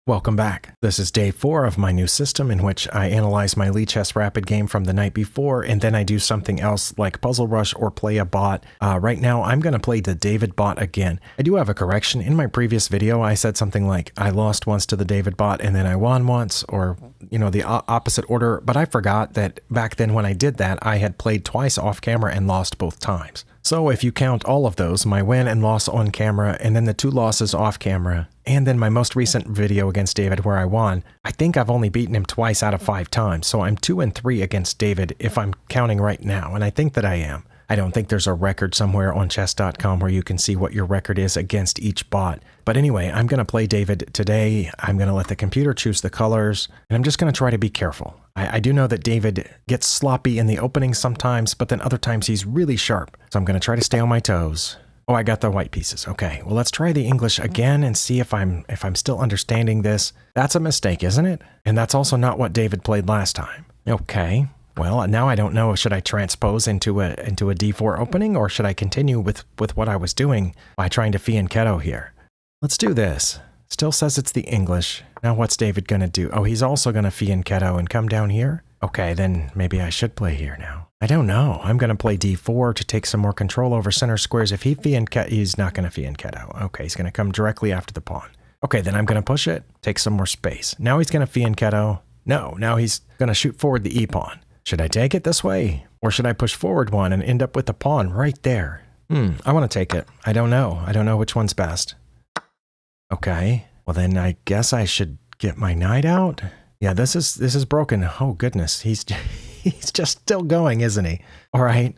Welcome back. This is day 4 of my new system in which I analyze my Lee Chess Rapid game from the night before, and then I do something else like Puzzle Rush or play a bot. Right now, I'm going to play the David bot again. I do have a correction. In my previous video, I said something like, I lost once to the David bot and then I won once, or, you know, the opposite order, but I forgot that back then when I did that, I had played twice off camera and lost both times. So if you count all of those, my win and loss on camera, and then the 2 losses off camera, and then my most recent video against David where I won, I think I've only beaten him twice out of 5 times, so I'm 2-3 against David if I'm counting right now, and I think that I am. I don't think there's a record somewhere on chess.com where you can see what your record is against each bot. But anyway, I'm going to play David today. I'm going to let the computer choose the colors, and I'm just going to try to be careful. I do know that David gets sloppy in the opening sometimes, but then other times he's really sharp. So I'm going to try to stay on my toes. Oh, I got the white pieces. Okay, well, let's try the English again and see if I'm still understanding this. That's a mistake, isn't it? And that's also not what David played last time. Okay. Well, now I don't know, should I transpose into a d4 opening, or should I continue with what I was doing by trying to fianchetto here? Let's do this. Still says it's the English. Now what's David going to do? Oh, he's also going to fianchetto and come down here? Okay, then maybe I should play here now. I don't know. I'm going to play d4 to take some more control over center squares. If he he's not going to fianchetto. Okay, he's going to come directly after the pawn. Okay, then I'm going to push it, take some more space. Now he's going to fianchetto. No, now he's going to shoot forward the e-pawn. Should I take it this way? Or should I push forward one and end up with the pawn right there? I want to take it. I don't know. I don't know which one's best. Okay. Well, then I guess I should get my knight out. Yeah, this is broken. Oh, goodness. He's just still going, isn't he? All right.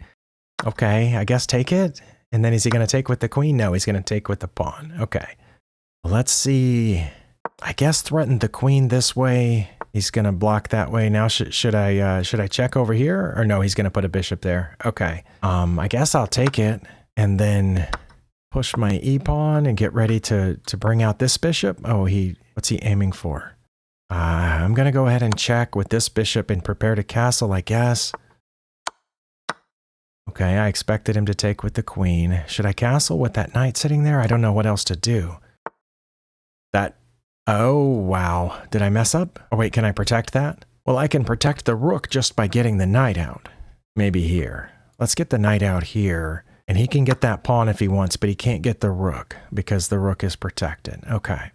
Okay, I guess take it. And then is he going to take with the queen? No, he's going to take with the pawn. Okay. Well, let's see. I guess threaten the queen this way. He's going to block that way. Now, should I check over here? Or no, he's going to put a bishop there. Okay. I guess I'll take it and then push my e-pawn and get ready to bring out this bishop. Oh, what's he aiming for? I'm going to go ahead and check with this bishop and prepare to castle, I guess. Okay, I expected him to take with the queen. Should I castle with that knight sitting there? I don't know what else to do. Oh, wow. Did I mess up? Oh, wait, can I protect that? Well, I can protect the rook just by getting the knight out. Maybe here. Let's get the knight out here. And he can get that pawn if he wants, but he can't get the rook because the rook is protected. Okay.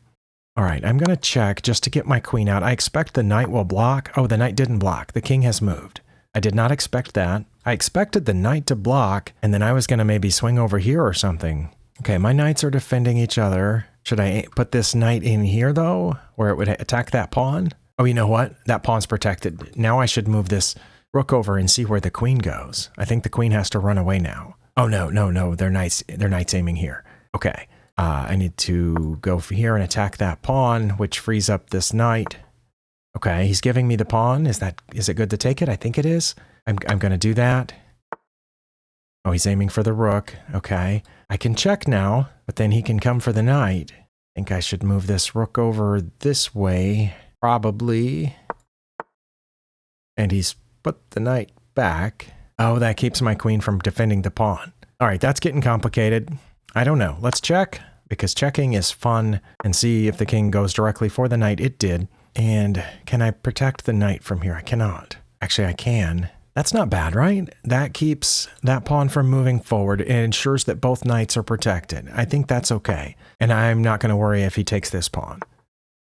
All right, I'm going to check just to get my queen out. I expect the knight will block. Oh, the knight didn't block. The king has moved. I did not expect that. I expected the knight to block, and then I was going to maybe swing over here or something. Okay, my knights are defending each other. Should I put this knight in here, though, where it would attack that pawn? Oh, you know what? That pawn's protected. Now I should move this rook over and see where the queen goes. I think the queen has to run away now. Oh, no. Their knight's aiming here. Okay. I need to go here and attack that pawn, which frees up this knight. Okay, he's giving me the pawn. Is it good to take it? I think it is. I'm going to do that. Oh, he's aiming for the rook. Okay. I can check now, but then he can come for the knight. I think I should move this rook over this way, probably. And he's put the knight back. Oh, that keeps my queen from defending the pawn. All right, that's getting complicated. I don't know. Let's check, because checking is fun, and see if the king goes directly for the knight. It did. And can I protect the knight from here? I cannot. Actually, I can. That's not bad, right? That keeps that pawn from moving forward and ensures that both knights are protected. I think that's okay. And I'm not going to worry if he takes this pawn.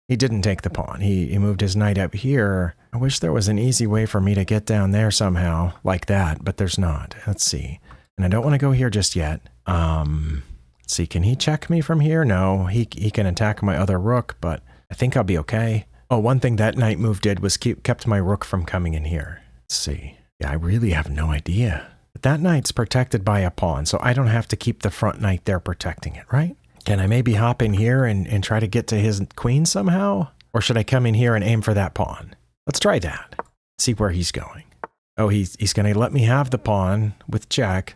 He didn't take the pawn. He moved his knight up here. I wish there was an easy way for me to get down there somehow, like that, but there's not. Let's see. And I don't want to go here just yet. Let's see, can he check me from here? No, he can attack my other rook, but I think I'll be okay. Oh, one thing that knight move did was kept my rook from coming in here. Let's see. Yeah, I really have no idea. But that knight's protected by a pawn, so I don't have to keep the front knight there protecting it, right? Can I maybe hop in here and try to get to his queen somehow? Or should I come in here and aim for that pawn? Let's try that. See where he's going. Oh, he's going to let me have the pawn with check.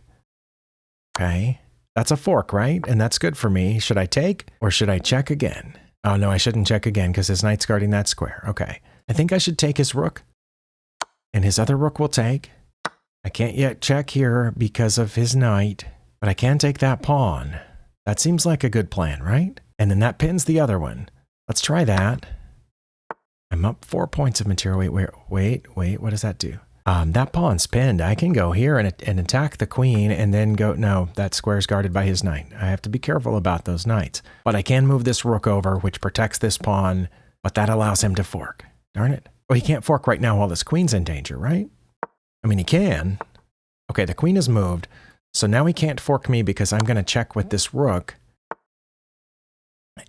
Okay. That's a fork, right? And that's good for me. Should I take or should I check again? Oh, no, I shouldn't check again because his knight's guarding that square. Okay. I think I should take his rook. And his other rook will take. I can't yet check here because of his knight, but I can take that pawn. That seems like a good plan, right? And then that pins the other one. Let's try that. I'm up 4 points of material. Wait, what does that do? That pawn's pinned. I can go here and attack the queen and then go, no, that square's guarded by his knight. I have to be careful about those knights. But I can move this rook over, which protects this pawn, but that allows him to fork. Darn it. Well, he can't fork right now while this queen's in danger, right? I mean, he can. Okay, the queen is moved. So now he can't fork me because I'm going to check with this rook.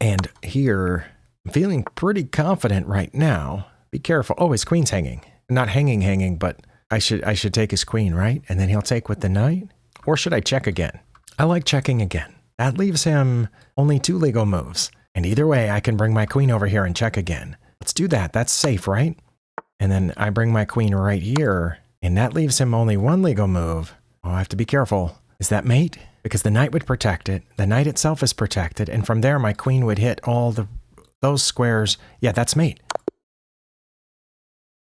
And here, I'm feeling pretty confident right now. Be careful. Oh, his queen's hanging. Not hanging, but I should take his queen, right? And then he'll take with the knight? Or should I check again? I like checking again. That leaves him only 2 legal moves. And either way, I can bring my queen over here and check again. Let's do that. That's safe, right? And then I bring my queen right here, and that leaves him only 1 legal move. Oh, I have to be careful. Is that mate? Because the knight would protect it. The knight itself is protected, and from there, my queen would hit all those squares. Yeah, that's mate.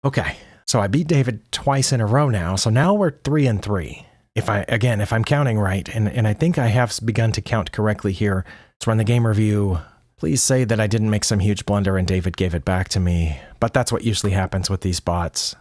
Okay, so I beat David twice in a row now, so now we're 3-3. If I'm counting right, and I think I have begun to count correctly here. Let's run the game review. Please say that I didn't make some huge blunder and David gave it back to me, but that's what usually happens with these bots.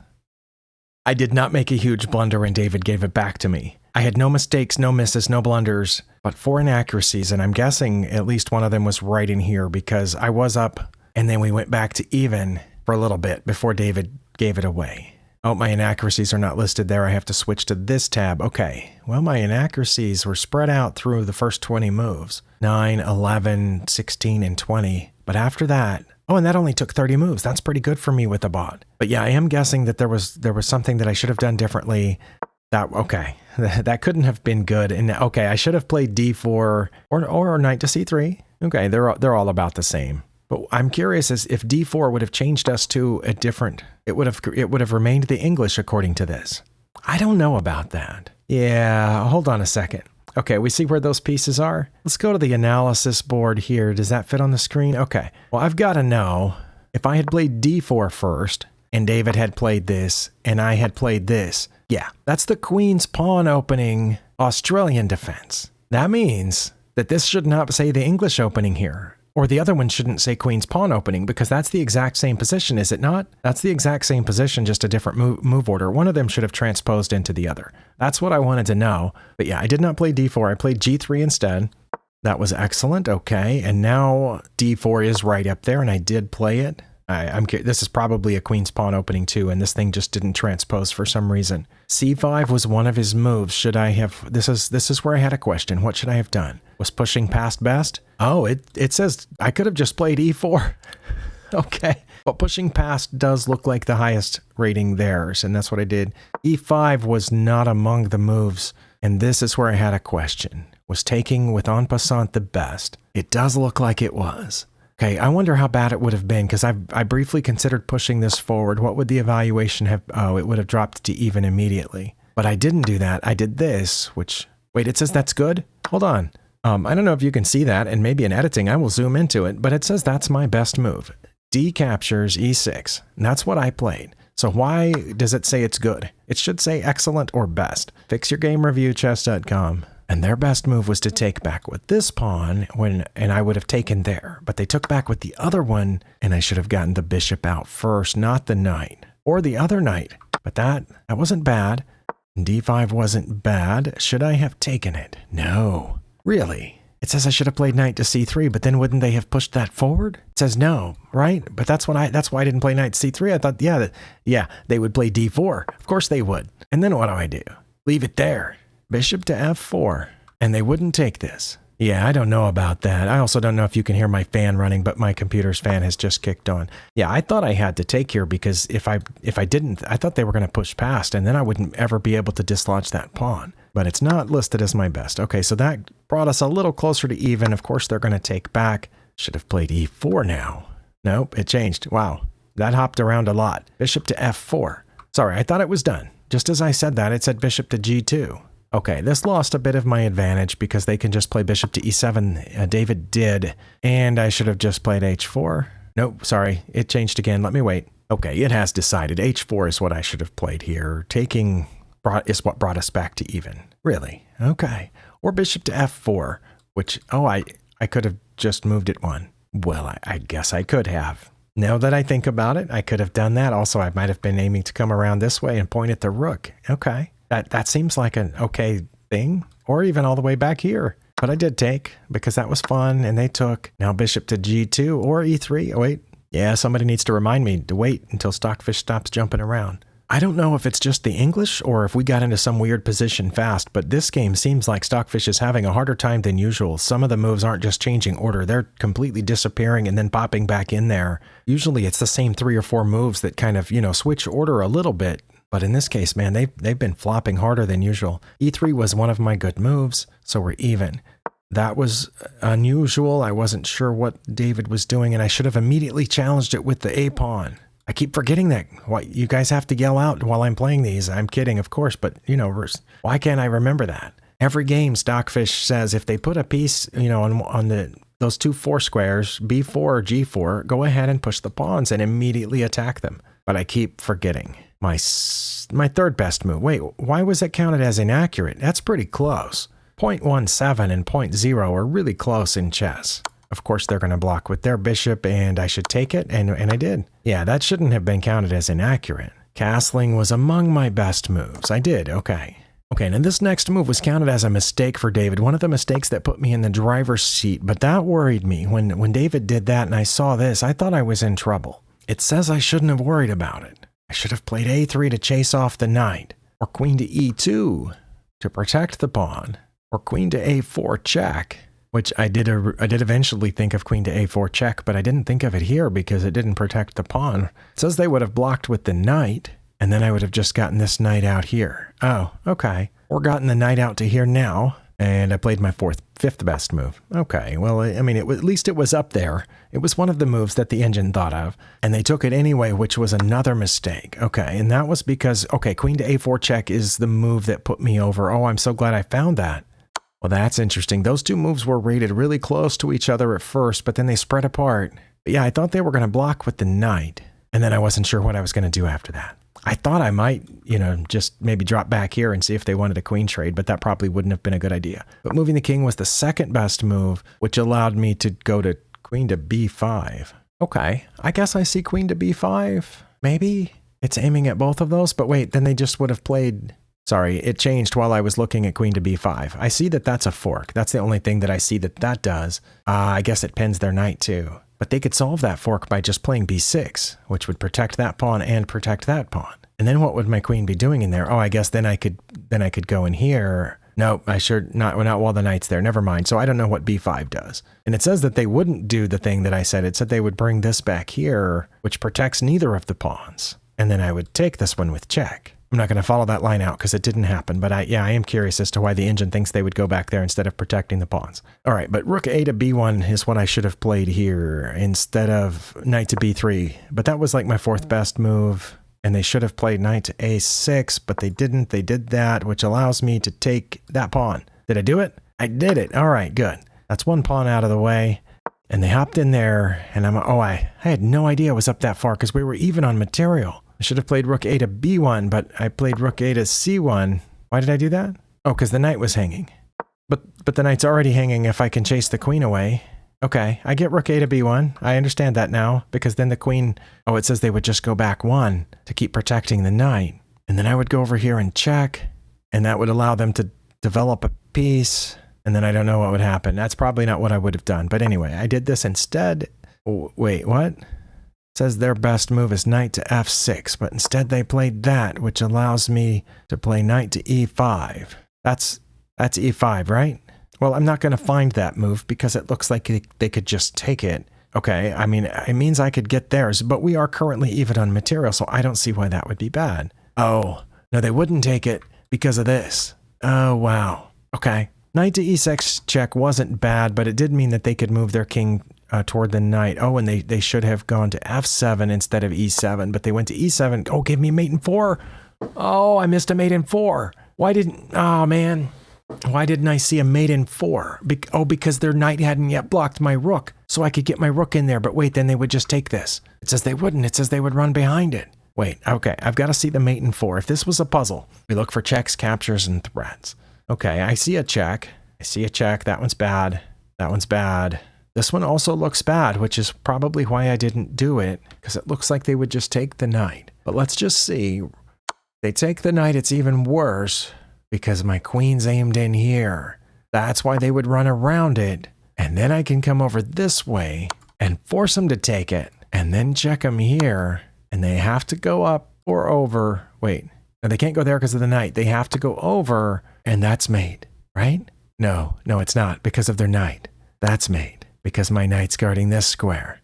I did not make a huge blunder and David gave it back to me. I had no mistakes, no misses, no blunders, but 4 inaccuracies, and I'm guessing at least one of them was right in here because I was up and then we went back to even for a little bit before David gave it away. Oh, my inaccuracies are not listed there. I have to switch to this tab. Okay, well, my inaccuracies were spread out through the first 20 moves. 9, 11, 16, and 20. But after that, oh, and that only took 30 moves. That's pretty good for me with a bot. But yeah, I am guessing that there was something that I should have done differently. That couldn't have been good. And okay, I should have played d4 or knight to c3. Okay, they're all about the same. But I'm curious as if d4 would have changed us to a different. It would have remained the English according to this. I don't know about that. Yeah, hold on a second. Okay, we see where those pieces are. Let's go to the analysis board here. Does that fit on the screen? Okay. Well, I've got to know if I had played d4 first and David had played this and I had played this. Yeah, that's the queen's pawn opening Australian defense. That means that this should not say the English opening here. Or the other one shouldn't say queen's pawn opening because that's the exact same position, is it not? That's the exact same position, just a different move order. One of them should have transposed into the other. That's what I wanted to know. But yeah, I did not play d4. I played g3 instead. That was excellent. Okay, and now d4 is right up there, and I did play it. This is probably a queen's pawn opening too, and this thing just didn't transpose for some reason. c5 was one of his moves. Should I have? This is where I had a question. What should I have done? Was pushing past best? Oh, it says I could have just played e4. Okay, but pushing past does look like the highest rating theirs, and that's what I did. e5 was not among the moves, and this is where I had a question. Was taking with en passant the best? It does look like it was. Okay, I wonder how bad it would have been, because I briefly considered pushing this forward. What would the evaluation have? Oh, it would have dropped to even immediately. But I didn't do that. I did this, which... Wait, it says that's good? Hold on. I don't know if you can see that, and maybe in editing I will zoom into it, but it says that's my best move. D captures e6. And that's what I played. So why does it say it's good? It should say excellent or best. FixYourGameReviewChess.com. And their best move was to take back with this pawn, and I would have taken there. But they took back with the other one, and I should have gotten the bishop out first, not the knight. Or the other knight. But that wasn't bad. D5 wasn't bad. Should I have taken it? No. Really? It says I should have played knight to c3, but then wouldn't they have pushed that forward? It says no, right? But that's why I didn't play knight to c3. I thought, yeah, they would play d4. Of course they would. And then what do? Leave it there. Bishop to f4. And they wouldn't take this. Yeah, I don't know about that. I also don't know if you can hear my fan running, but my computer's fan has just kicked on. Yeah, I thought I had to take here because if I didn't, I thought they were going to push past, and then I wouldn't ever be able to dislodge that pawn. But it's not listed as my best. Okay, so that brought us a little closer to even. Of course, they're going to take back. Should have played e4 now. Nope, it changed. Wow, that hopped around a lot. Bishop to f4. Sorry, I thought it was done. Just as I said that, it said bishop to g2. Okay, this lost a bit of my advantage because they can just play bishop to e7. David did, and I should have just played h4. Nope, sorry, it changed again. Let me wait. Okay, it has decided. h4 is what I should have played here. Taking is what brought us back to even. Really? Okay. Or bishop to f4, which, I could have just moved it one. Well, I guess I could have. Now that I think about it, I could have done that. Also, I might have been aiming to come around this way and point at the rook. Okay. That seems like an okay thing, or even all the way back here. But I did take, because that was fun, and they took. Now bishop to g2 or e3. Oh, wait. Yeah, somebody needs to remind me to wait until Stockfish stops jumping around. I don't know if it's just the English or if we got into some weird position fast, but this game seems like Stockfish is having a harder time than usual. Some of the moves aren't just changing order, they're completely disappearing and then popping back in there. Usually it's the same 3 or 4 moves that kind of, switch order a little bit. But in this case, man, they've been flopping harder than usual. E3 was one of my good moves, so we're even. That was unusual. I wasn't sure what David was doing, and I should have immediately challenged it with the A-pawn. I keep forgetting that. Why, you guys have to yell out while I'm playing these. I'm kidding, of course, but, why can't I remember that? Every game, Stockfish says if they put a piece, on those 2 4 squares, B4 or G4, go ahead and push the pawns and immediately attack them. But I keep forgetting. My third best move. Wait, why was it counted as inaccurate? That's pretty close. 0.17 and 0.0 are really close in chess. Of course, they're going to block with their bishop, and I should take it, and I did. Yeah, that shouldn't have been counted as inaccurate. Castling was among my best moves. I did, okay. Okay, and this next move was counted as a mistake for David, one of the mistakes that put me in the driver's seat, but that worried me. When David did that and I saw this, I thought I was in trouble. It says I shouldn't have worried about it. I should have played a3 to chase off the knight, or queen to e2 to protect the pawn, or queen to a4 check. Which I did eventually think of queen to a4 check, but I didn't think of it here because it didn't protect the pawn. It says they would have blocked with the knight, and then I would have just gotten this knight out here. Oh, okay. Or gotten the knight out to here now, and I played my fifth best move. Okay, well, at least it was up there. It was one of the moves that the engine thought of, and they took it anyway, which was another mistake. Okay, and that was because, queen to a4 check is the move that put me over. Oh, I'm so glad I found that. Well, that's interesting. Those 2 moves were rated really close to each other at first, but then they spread apart. But yeah, I thought they were going to block with the knight, and then I wasn't sure what I was going to do after that. I thought I might, just maybe drop back here and see if they wanted a queen trade, but that probably wouldn't have been a good idea. But moving the king was the second best move, which allowed me to go to queen to b5. Okay, I guess I see queen to b5. Maybe it's aiming at both of those, but wait, then they just would have played... Sorry, it changed while I was looking at queen to b5. I see that that's a fork. That's the only thing that I see that does. I guess it pins their knight too. But they could solve that fork by just playing b6, which would protect that pawn and protect that pawn. And then what would my queen be doing in there? Oh, I guess then I could go in here. No, not while the knight's there. Never mind. So I don't know what b5 does. And it says that they wouldn't do the thing that I said. It said they would bring this back here, which protects neither of the pawns. And then I would take this one with check. I'm not going to follow that line out because it didn't happen, but I am curious as to why the engine thinks they would go back there instead of protecting the pawns. All right, but rook a to b1 is what I should have played here instead of knight to b3, but that was like my 4th best move, and they should have played knight to a6, but they didn't. They did that, which allows me to take that pawn. Did I do it? I did it. All right, good. That's 1 pawn out of the way, and they hopped in there, and I had no idea it was up that far because we were even on material. I should have played rook a to b1, but I played rook a to c1. Why did I do that? Oh, because the knight was hanging. But the knight's already hanging if I can chase the queen away. Okay, I get rook a to b1. I understand that now, because then the queen... Oh, it says they would just go back 1 to keep protecting the knight. And then I would go over here and check, and that would allow them to develop a piece, and then I don't know what would happen. That's probably not what I would have done. But anyway, I did this instead. Oh, wait, what? Says their best move is knight to f6, but instead they played that, which allows me to play knight to e5. That's e5, right? Well, I'm not going to find that move because it looks like they could just take it. Okay, it means I could get theirs, but we are currently even on material, so I don't see why that would be bad. Oh, no, they wouldn't take it because of this. Oh, wow. Okay. Knight to e6 check wasn't bad, but it did mean that they could move their king toward the knight. Oh, and they should have gone to f7 instead of e7, but they went to e7. Oh, give me mate in 4. Oh, I missed a mate in 4. Oh, man. Why didn't I see a mate in 4? Because their knight hadn't yet blocked my rook, so I could get my rook in there. But wait, then they would just take this. It says they wouldn't. It says they would run behind it. Wait, okay, I've got to see the mate in 4. If this was a puzzle, we look for checks, captures, and threats. Okay, I see a check. That one's bad. That one's bad. This one also looks bad, which is probably why I didn't do it, because it looks like they would just take the knight. But let's just see. They take the knight, it's even worse, because my queen's aimed in here. That's why they would run around it. And then I can come over this way and force them to take it. And then check them here. And they have to go up or over. Wait, no, they can't go there because of the knight. They have to go over, and that's mate, right? No, it's not, because of their knight. That's mate, because my knight's guarding this square.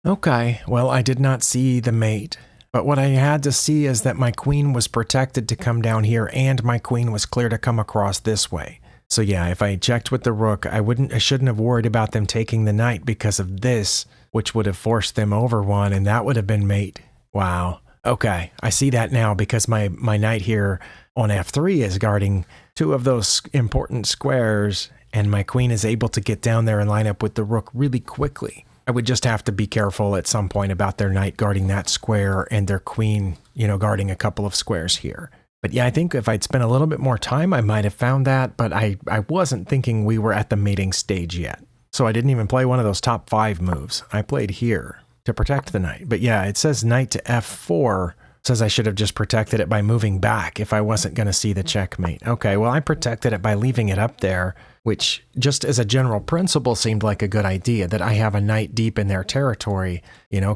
Okay, well, I did not see the mate. But what I had to see is that my queen was protected to come down here, and my queen was clear to come across this way. So yeah, if I checked with the rook, I shouldn't have worried about them taking the knight because of this, which would have forced them over one, and that would have been mate. Wow. Okay, I see that now because my knight here on f3 is guarding two of those important squares, and my queen is able to get down there and line up with the rook really quickly. I would just have to be careful at some point about their knight guarding that square and their queen, guarding a couple of squares here. But yeah, I think if I'd spent a little bit more time, I might have found that, but I wasn't thinking we were at the mating stage yet. So I didn't even play one of those top 5 moves. I played here to protect the knight. But yeah, it says knight to f4. Says I should have just protected it by moving back if I wasn't going to see the checkmate. Okay, well, I protected it by leaving it up there, which just as a general principle seemed like a good idea, that I have a knight deep in their territory,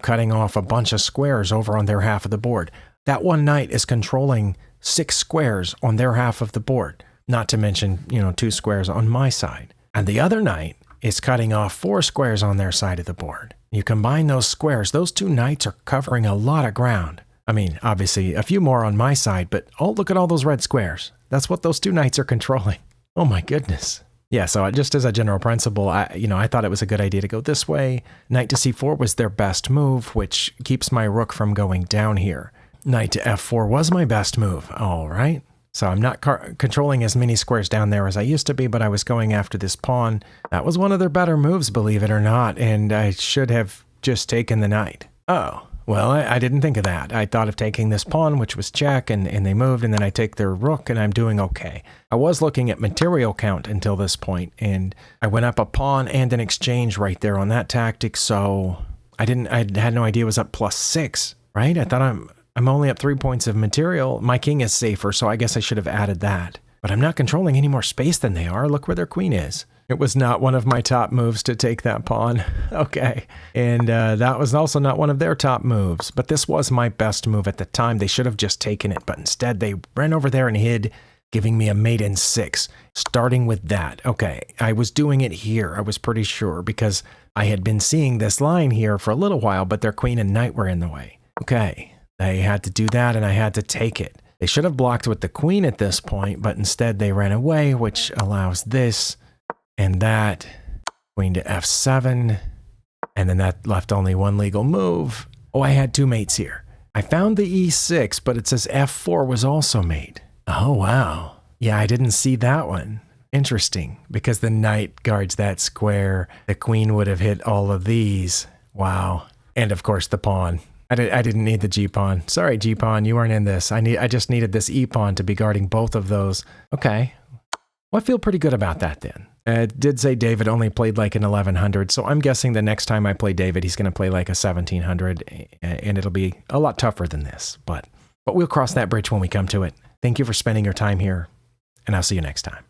cutting off a bunch of squares over on their half of the board. That one knight is controlling 6 squares on their half of the board, not to mention, 2 squares on my side. And the other knight is cutting off 4 squares on their side of the board. You combine those squares, those 2 knights are covering a lot of ground. I mean, obviously, a few more on my side, but look at all those red squares. That's what those 2 knights are controlling. Oh my goodness. Yeah, so just as a general principle, I thought it was a good idea to go this way. Knight to c4 was their best move, which keeps my rook from going down here. Knight to f4 was my best move. All right. So I'm not controlling as many squares down there as I used to be, but I was going after this pawn. That was one of their better moves, believe it or not, and I should have just taken the knight. Oh. Well, I didn't think of that. I thought of taking this pawn, which was check, and they moved, and then I take their rook, and I'm doing okay. I was looking at material count until this point, and I went up a pawn and an exchange right there on that tactic, so I had no idea it was up +6, right? I thought I'm only up 3 points of material. My king is safer, so I guess I should have added that. But I'm not controlling any more space than they are. Look where their queen is. It was not one of my top moves to take that pawn. Okay. And that was also not one of their top moves. But this was my best move at the time. They should have just taken it. But instead, they ran over there and hid, giving me a mate in 6. Starting with that. Okay. I was doing it here. I was pretty sure because I had been seeing this line here for a little while, but their queen and knight were in the way. Okay. They had to do that, and I had to take it. They should have blocked with the queen at this point, but instead they ran away, which allows this and that. Queen to f7, and then that left only one legal move. Oh, I had 2 mates here. I found the e6, but it says f4 was also mate. Oh, wow. Yeah, I didn't see that one. Interesting, because the knight guards that square. The queen would have hit all of these. Wow. And of course the pawn. I didn't need the g-pawn. Sorry, g-pawn, you weren't in this. I just needed this e-pawn to be guarding both of those. Okay. Well, I feel pretty good about that then. It did say David only played like an 1100, so I'm guessing the next time I play David, he's going to play like a 1700, and it'll be a lot tougher than this. But we'll cross that bridge when we come to it. Thank you for spending your time here, and I'll see you next time.